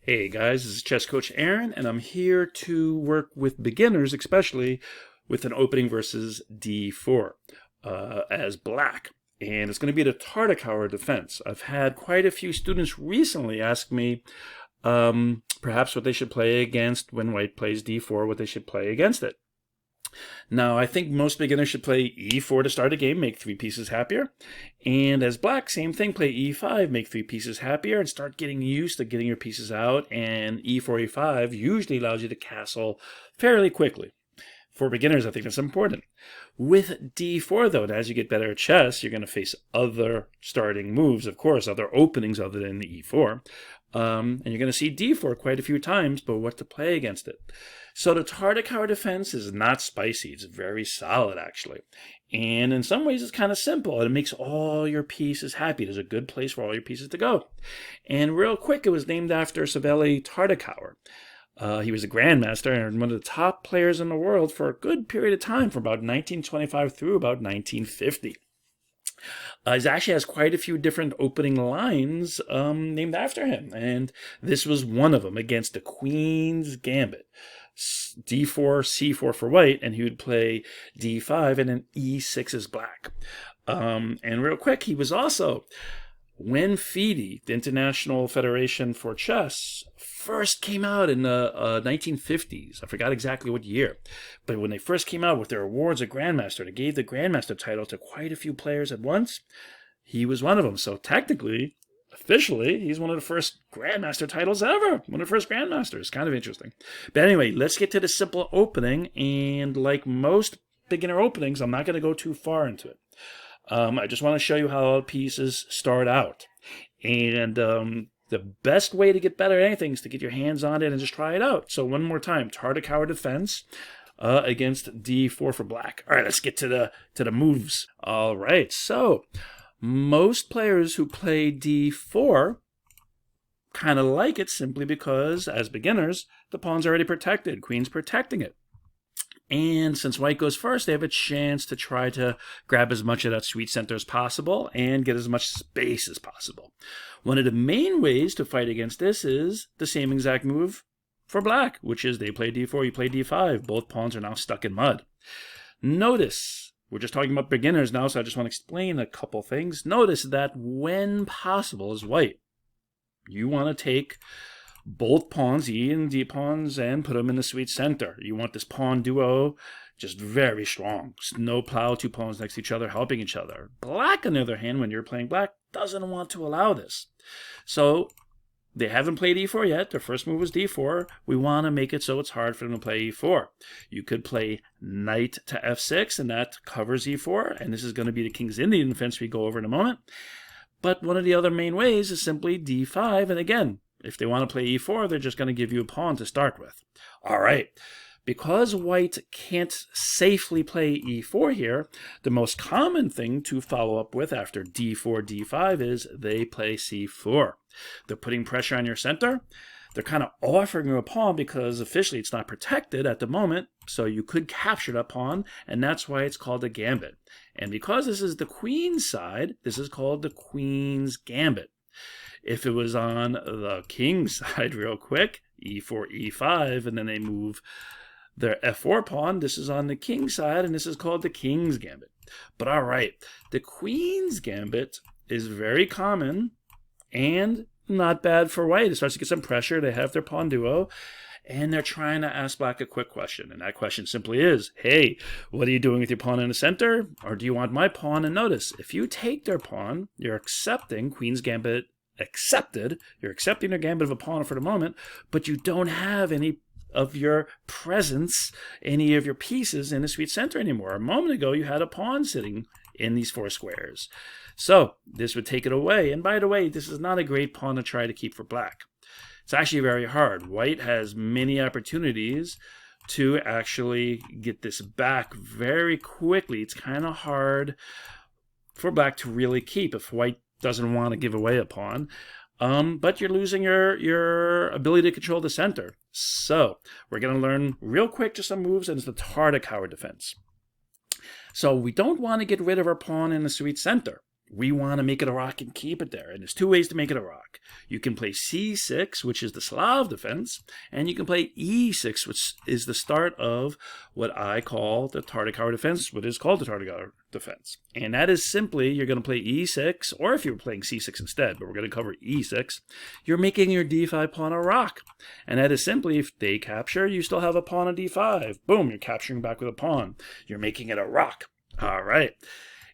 Hey guys, this is Chess Coach Aaron, and I'm here to work with beginners, especially with an opening versus d4 as black. And it's going to be the Tartakower Defense. I've had quite a few students recently ask me perhaps what they should play against when white plays d4, what they should play against it. Now, I think most beginners should play e4 to start a game, make 3 pieces happier. And as black, same thing, play e5, make 3 pieces happier, and start getting used to getting your pieces out. And e4, e5 usually allows you to castle fairly quickly. For beginners, I think that's important. With d4, though, as you get better at chess, you're going to face other starting moves, of course, other openings other than the e4. And you're going to see d4 quite a few times, but what to play against it. So the Tartakower Defense is not spicy. It's very solid, actually. And in some ways, it's kind of simple. And it makes all your pieces happy. There's a good place for all your pieces to go. And real quick, it was named after Savelli Tartakower. He was a grandmaster and one of the top players in the world for a good period of time, from about 1925 through about 1950. He actually has quite a few different opening lines named after him, and this was one of them against the Queen's Gambit. d4, c4 for white, and he would play d5, and then e6 is black. And real quick, he was also, when FIDE, the International Federation for Chess, first came out in the 1950s. I forgot exactly what year. But when they first came out with their awards of Grandmaster, they gave the Grandmaster title to quite a few players at once. He was one of them. So technically, officially, he's one of the first Grandmaster titles ever. One of the first Grandmasters. Kind of interesting. But anyway, let's get to the simple opening. And like most beginner openings, I'm not going to go too far into it. I just want to show you how pieces start out. And the best way to get better at anything is to get your hands on it and just try it out. So one more time, Tartakower Defense against d4 for black. All right, let's get to the moves. All right, so most players who play d4 kind of like it simply because, as beginners, the pawn's already protected. Queen's protecting it. And since white goes first, they have a chance to try to grab as much of that sweet center as possible and get as much space as possible. One of the main ways to fight against this is the same exact move for black, which is they play d4, you play d5. Both pawns are now stuck in mud. Notice, we're just talking about beginners now, so I just want to explain a couple things. Notice that when possible as white, you want to take both pawns, E and D pawns, and put them in the sweet center. You want this pawn duo just very strong. Snowplow, 2 pawns next to each other, helping each other. Black, on the other hand, when you're playing black, doesn't want to allow this. So they haven't played e4 yet. Their first move was d4. We want to make it so it's hard for them to play e4. You could play knight to f6, and that covers e4. And this is going to be the King's Indian defense we go over in a moment. But one of the other main ways is simply d5. And again, if they want to play e4, they're just going to give you a pawn to start with. All right. Because white can't safely play e4 here, the most common thing to follow up with after d4, d5 is they play c4. They're putting pressure on your center. They're kind of offering you a pawn because officially it's not protected at the moment, so you could capture that pawn, and that's why it's called a gambit. And because this is the queen's side, this is called the Queen's Gambit. If it was on the king's side, real quick, e4, e5, and then they move their f4 pawn, this is on the king's side, and this is called the King's Gambit. But all right, the Queen's Gambit is very common and not bad for white. It starts to get some pressure. They have their pawn duo, and they're trying to ask black a quick question. And that question simply is, hey, what are you doing with your pawn in the center? Or do you want my pawn? And notice, if you take their pawn, you're accepting Queen's Gambit accepted. You're accepting their gambit of a pawn for the moment, but you don't have any of your presence, any of your pieces in the sweet center anymore. A moment ago, you had a pawn sitting in these 4 squares. So this would take it away. And by the way, this is not a great pawn to try to keep for black. It's actually very hard. White has many opportunities to actually get this back very quickly. It's kind of hard for black to really keep if white doesn't want to give away a pawn, but you're losing your ability to control the center. So we're going to learn real quick just some moves, and it's the Tartakower Defense. So we don't want to get rid of our pawn in the sweet center. we want to make it a rock and keep it there. And there's two ways to make it a rock. You can play c6, which is the Slav defense, and you can play e6, which is the start of what I call the Tartakower defense, what is called the Tartakower defense. And that is simply, you're going to play e6, or if you were playing c6 instead, but we're going to cover e6, you're making your d5 pawn a rock. And that is simply, if they capture, you still have a pawn on d5. Boom, you're capturing back with a pawn. You're making it a rock. All right.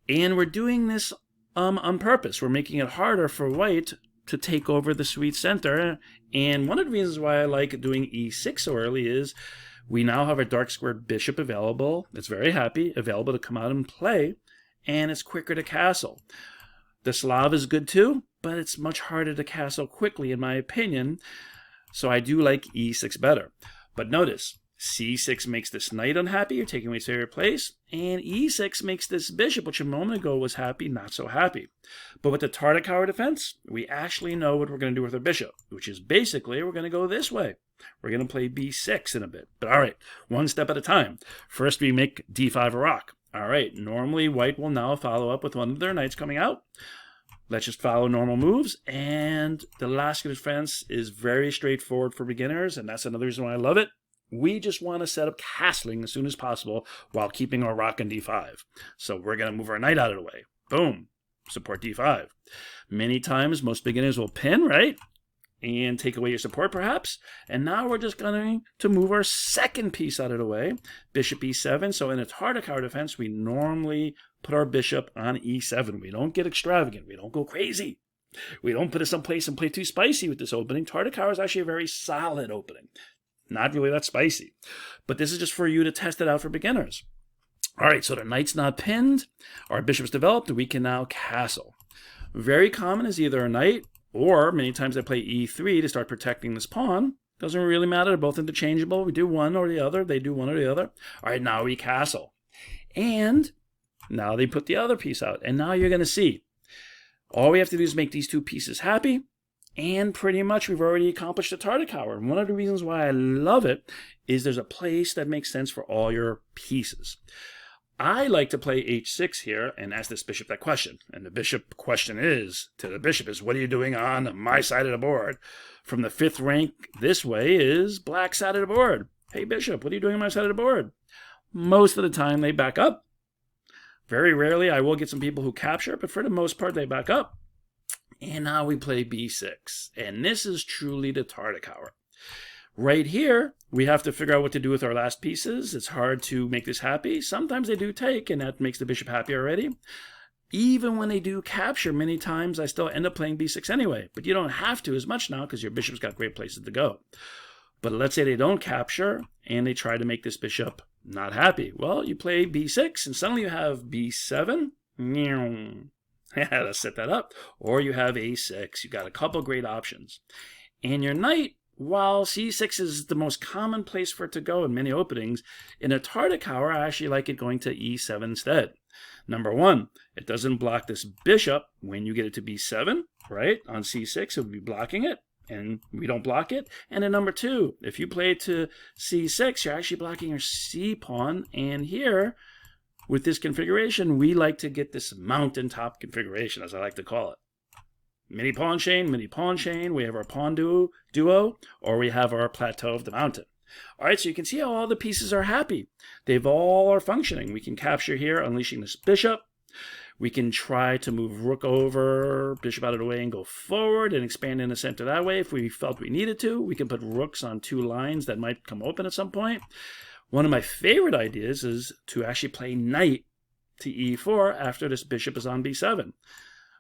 And we're doing this on purpose. We're making it harder for white to take over the sweet center. And one of the reasons why I like doing e6 so early is we now have a dark squared bishop available. It's very happy, available to come out and play, and it's quicker to castle. The Slav is good too, but it's much harder to castle quickly in my opinion, so I do like e6 better. But notice, c6 makes this knight unhappy, you're taking away its favorite place, and e6 makes this bishop, which a moment ago was happy, not so happy. But with the Tartakower defense, we actually know what we're going to do with our bishop, which is basically we're going to go this way. We're going to play b6 in a bit. But all right, one step at a time. First, we make d5 a rock. All right, normally white will now follow up with one of their knights coming out. Let's just follow normal moves, and the last defense is very straightforward for beginners, and that's another reason why I love it. We just want to set up castling as soon as possible while keeping our rock in d5. So we're going to move our knight out of the way. Boom. Support d5. Many times, most beginners will pin, right? And take away your support, perhaps. And now we're just going to move our second piece out of the way. Bishop e7. So in a Tartakower defense, we normally put our bishop on e7. We don't get extravagant. We don't go crazy. We don't put it someplace and play too spicy with this opening. Tartakower is actually a very solid opening. Not really that spicy. But this is just for you to test it out for beginners. All right, so the knight's not pinned. Our bishop's developed. We can now castle. Very common is either a knight, or many times I play e3 to start protecting this pawn. Doesn't really matter. They're both interchangeable. We do one or the other. They do one or the other. All right, now we castle. And now they put the other piece out. And now you're going to see. All we have to do is make these two pieces happy. And pretty much we've already accomplished the Tartakower. And one of the reasons why I love it is there's a place that makes sense for all your pieces. I like to play h6 here and ask this bishop that question. And the bishop question is, to the bishop is, what are you doing on my side of the board? From the 5th rank this way is black side of the board. Hey bishop, what are you doing on my side of the board? Most of the time they back up. Very rarely I will get some people who capture, but for the most part they back up. And now we play b6. And this is truly the Tartakower. Right here, we have to figure out what to do with our last pieces. It's hard to make this happy. Sometimes they do take, and that makes the bishop happy already. Even when they do capture, many times I still end up playing b6 anyway. But you don't have to as much now because your bishop's got great places to go. But let's say they don't capture, and they try to make this bishop not happy. Well, you play b6, and suddenly you have b7. Let's set that up. Or you have a6. You've got a couple great options. And your knight, while c6 is the most common place for it to go in many openings, in a Tartakower, I actually like it going to e7 instead. Number one, it doesn't block this bishop when you get it to b7, right? On c6, it would be blocking it, and we don't block it. And then number two, if you play it to c6, you're actually blocking your c pawn, and here, with this configuration, we like to get this mountaintop configuration, as I like to call it. Mini pawn chain, we have our pawn duo, or we have our plateau of the mountain. All right, so you can see how all the pieces are happy. They've all are functioning. We can capture here, unleashing this bishop. We can try to move rook over, bishop out of the way, and go forward and expand in the center that way if we felt we needed to. We can put rooks on two lines that might come open at some point. One of my favorite ideas is to actually play knight to e4 after this bishop is on b7.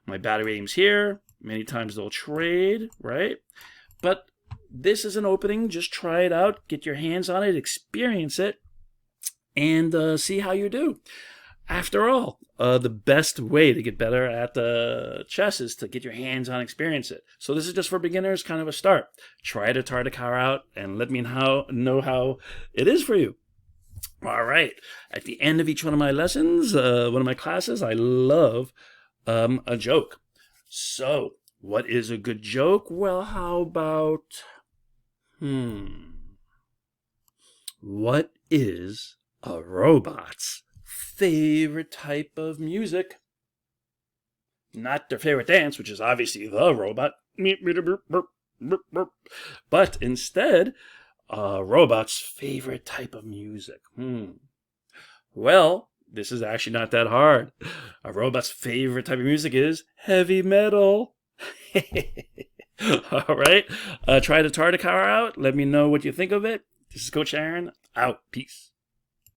My battery aim's here. Many times they'll trade, right? But this is an opening. Just try it out. Get your hands on it. Experience it. And see how you do. After all, the best way to get better at chess is to get your hands on, experience it. So this is just for beginners, kind of a start. Try the Tartakower out and let me know how it is for you. All right. At the end of each one of my lessons, one of my classes, I love a joke. So, what is a good joke? Well, how about, what is a robot's favorite type of music? not their favorite dance, which is obviously the robot, but instead, a robot's favorite type of music. Well, this is actually not that hard. A robot's favorite type of music is heavy metal. All right. Try the Tartakower out. Let me know what you think of it. This is Coach Aaron. Out. Peace.